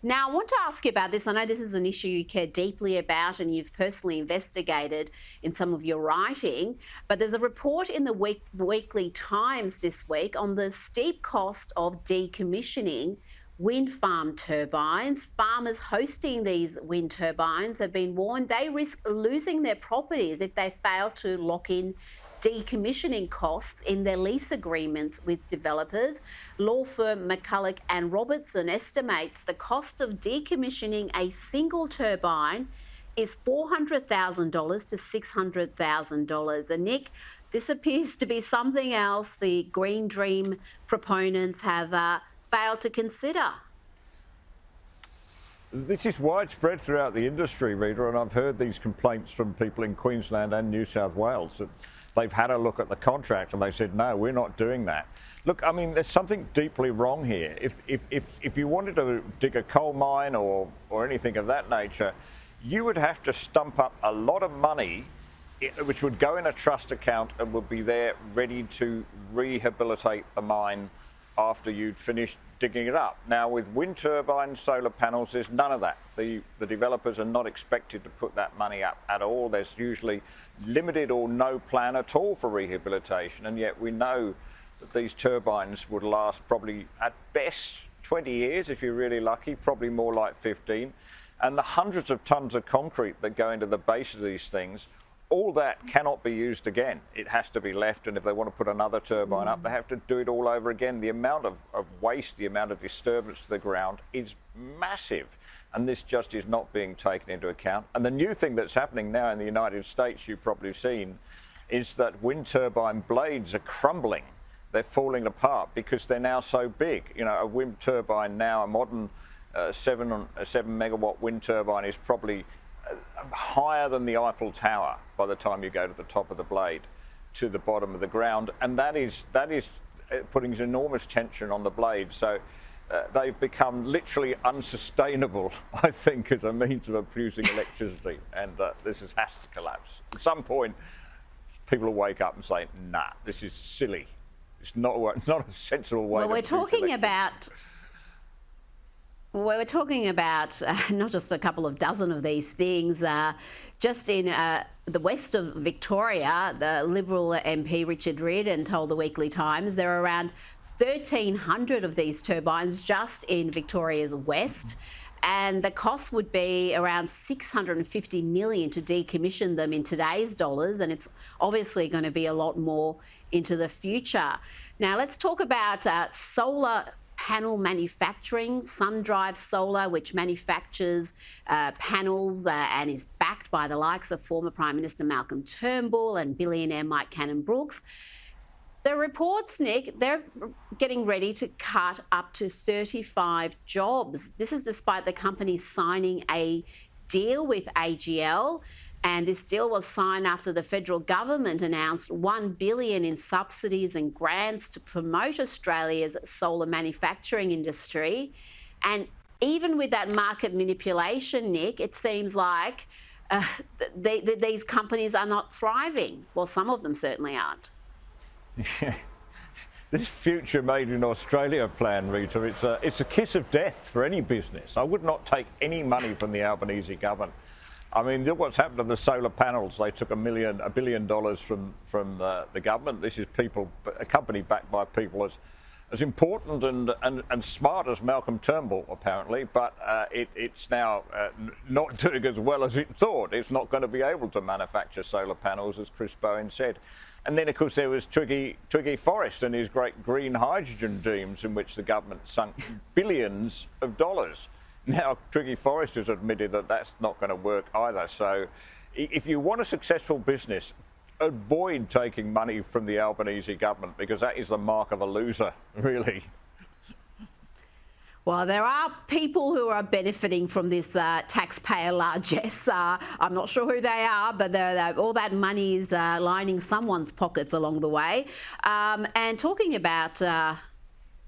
Now, I want to ask you about this. I know this is an issue you care deeply about and you've personally investigated in some of your writing, but there's a report in the Weekly Times this week on the steep cost of decommissioning wind farm turbines. Farmers hosting these wind turbines have been warned they risk losing their properties if they fail to lock in decommissioning costs in their lease agreements with developers. Law firm McCulloch and Robertson estimates the cost of decommissioning a single turbine is $400,000 to $600,000. And Nick, this appears to be something else the Green Dream proponents have failed to consider. This is widespread throughout the industry, Rita, and I've heard these complaints from people in Queensland and New South Wales that they've had a look at the contract and they said, no, we're not doing that. Look, I mean, there's something deeply wrong here. If you wanted to dig a coal mine or anything of that nature, you would have to stump up a lot of money which would go in a trust account and would be there ready to rehabilitate the mine after you'd finished digging it up. Now, with wind turbines, solar panels, there's none of that. The developers are not expected to put that money up at all. There's usually limited or no plan at all for rehabilitation, and yet we know that these turbines would last probably at best 20 years if you're really lucky, probably more like 15. And the hundreds of tons of concrete that go into the base of these things, all that cannot be used again. It has to be left, and if they want to put another turbine up, they have to do it all over again. The amount of waste, the amount of disturbance to the ground is massive, and this just is not being taken into account. And the new thing that's happening now in the United States, you've probably seen, is that wind turbine blades are crumbling. They're falling apart because they're now so big. You know, a wind turbine now, a modern 7 megawatt wind turbine is probably higher than the Eiffel Tower by the time you go to the top of the blade to the bottom of the ground, and that is putting enormous tension on the blade. So they've become literally unsustainable, I think, as a means of producing electricity, and this has to collapse. At some point, people will wake up and say, nah, this is silly. It's not a sensible way to produce electricity. We're talking about not just a couple of dozen of these things. Just in the west of Victoria, the Liberal MP Richard Riordan told the Weekly Times there are around 1,300 of these turbines just in Victoria's west, and the cost would be around $650 million to decommission them in today's dollars, and it's obviously going to be a lot more into the future. Now, let's talk about solar panel manufacturing. SunDrive Solar, which manufactures panels and is backed by the likes of former Prime Minister Malcolm Turnbull and billionaire Mike Cannon-Brookes. The reports, Nick, they're getting ready to cut up to 35 jobs. This is despite the company signing a deal with AGL. And this deal was signed after the federal government announced $1 billion in subsidies and grants to promote Australia's solar manufacturing industry. And even with that market manipulation, Nick, it seems like these companies are not thriving. Well, some of them certainly aren't. Yeah. This future made in Australia plan, Rita, it's a kiss of death for any business. I would not take any money from the Albanese government. I mean, look what's happened to the solar panels. They took $1 billion from the government. This is a company backed by people as important and smart as Malcolm Turnbull, apparently, but it's now not doing as well as it thought. It's not going to be able to manufacture solar panels, as Chris Bowen said. And then, of course, there was Twiggy Forrest and his great green hydrogen dreams, in which the government sunk billions of dollars. Now, Twiggy Forrest has admitted that that's not going to work either. So if you want a successful business, avoid taking money from the Albanese government, because that is the mark of a loser, really. Well, there are people who are benefiting from this taxpayer largesse. I'm not sure who they are, but all that money is lining someone's pockets along the way. And talking about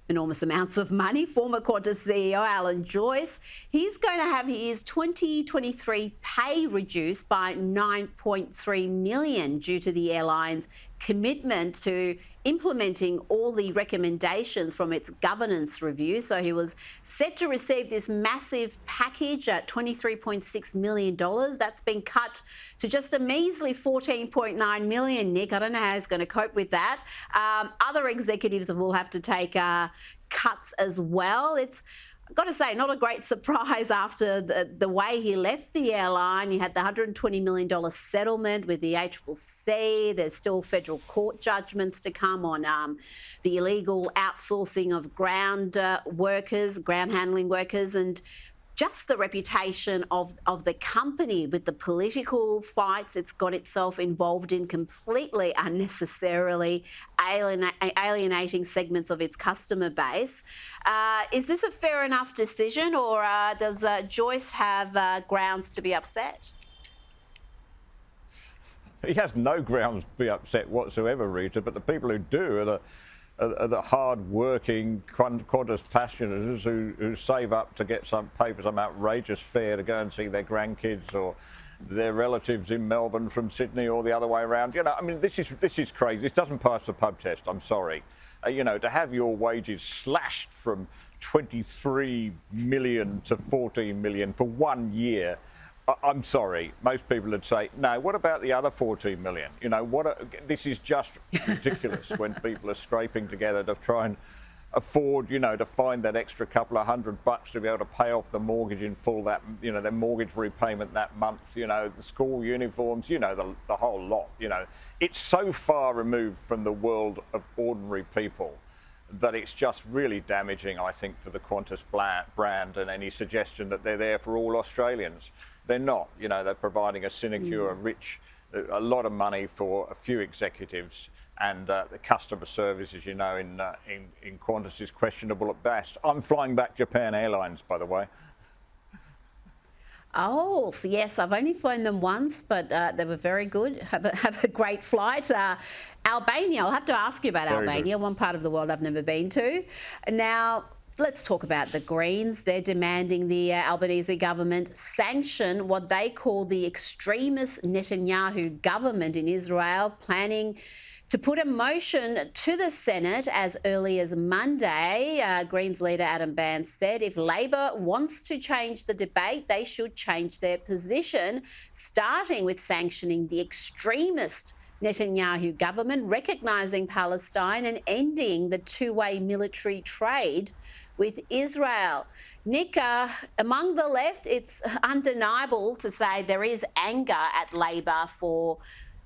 enormous amounts of money, former Qantas CEO Alan Joyce, he's going to have his 2023 pay reduced by $9.3 million due to the airline's commitment to implementing all the recommendations from its governance review. So he was set to receive this massive package at $23.6 million. That's been cut to just a measly $14.9 million, Nick. I don't know how he's going to cope with that. Other executives will have to take cuts as well. It's, I've got to say, not a great surprise after the way he left the airline. He had the $120 million settlement with the ACCC. There's still federal court judgments to come on the illegal outsourcing of ground handling workers, and just the reputation of the company with the political fights it's got itself involved in, completely unnecessarily alienating segments of its customer base. Is this a fair enough decision, or does Joyce have grounds to be upset? He has no grounds to be upset whatsoever, Rita, but the people who do are the hard-working Qantas passengers who save up to pay for some outrageous fare to go and see their grandkids or their relatives in Melbourne from Sydney or the other way around. You know, I mean, this is crazy. This doesn't pass the pub test. I'm sorry. You know, to have your wages slashed from 23 million to 14 million for 1 year. I'm sorry. Most people would say, no, what about the other 14 million? You know, this is just ridiculous when people are scraping together to try and afford, you know, to find that extra couple of $100 to be able to pay off the mortgage in full, that, you know, their mortgage repayment that month, you know, the school uniforms, you know, the whole lot, you know. It's so far removed from the world of ordinary people that it's just really damaging, I think, for the Qantas brand and any suggestion that they're there for all Australians. They're not. You know, they're providing a sinecure, a lot of money for a few executives, and the customer service, as you know, in Qantas is questionable at best. I'm flying back Japan Airlines, by the way. Oh, so yes, I've only flown them once, but they were very good. Have a great flight. Albania, I'll have to ask you about Very Albania, good. one part of the world I've never been to. Now, let's talk about the Greens. They're demanding the Albanese government sanction what they call the extremist Netanyahu government in Israel, planning to put a motion to the Senate as early as Monday. Greens leader Adam Bandt said if Labor wants to change the debate, they should change their position, starting with sanctioning the extremist Netanyahu government, recognising Palestine and ending the two-way military trade with Israel. Nick, among the left, it's undeniable to say there is anger at Labor for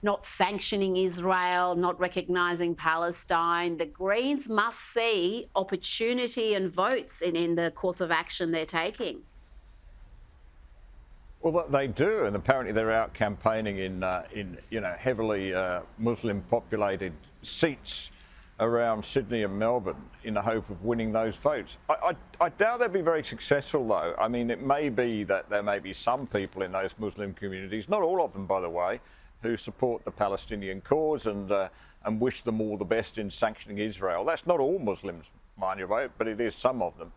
not sanctioning Israel, not recognising Palestine. The Greens must see opportunity and votes in the course of action they're taking. Well, they do, and apparently they're out campaigning in you know, heavily Muslim-populated seats around Sydney and Melbourne in the hope of winning those votes. I doubt they'll be very successful, though. I mean, it may be that there may be some people in those Muslim communities, not all of them, by the way, who support the Palestinian cause and wish them all the best in sanctioning Israel. That's not all Muslims, mind you, but it is some of them.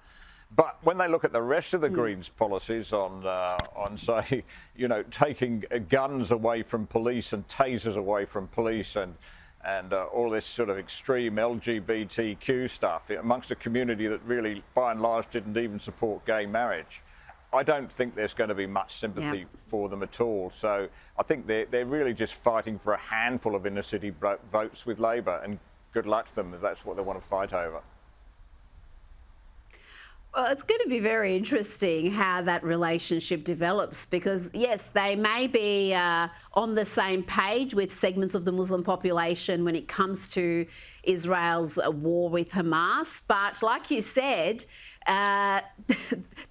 But when they look at the rest of the Greens' policies on say, you know, taking guns away from police and tasers away from police and all this sort of extreme LGBTQ stuff amongst a community that really, by and large, didn't even support gay marriage, I don't think there's going to be much sympathy for them at all. So I think they're really just fighting for a handful of inner-city votes with Labor, and good luck to them if that's what they want to fight over. Well, it's going to be very interesting how that relationship develops because, yes, they may be on the same page with segments of the Muslim population when it comes to Israel's war with Hamas. But like you said, the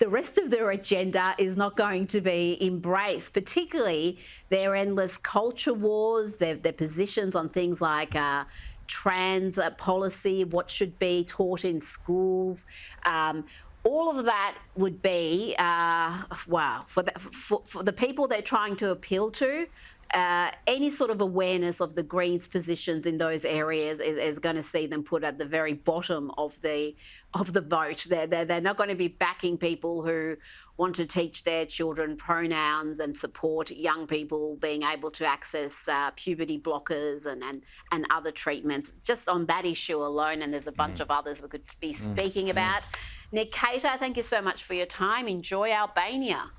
rest of their agenda is not going to be embraced, particularly their endless culture wars, their positions on things like trans policy, what should be taught in schools, all of that would be, wow, for the people they're trying to appeal to, any sort of awareness of the Greens' positions in those areas is going to see them put at the very bottom of the vote. They're not going to be backing people who want to teach their children pronouns and support young people being able to access puberty blockers and other treatments. Just on that issue alone, and there's a bunch of others we could be speaking about. Nick Cater, thank you so much for your time. Enjoy Albania.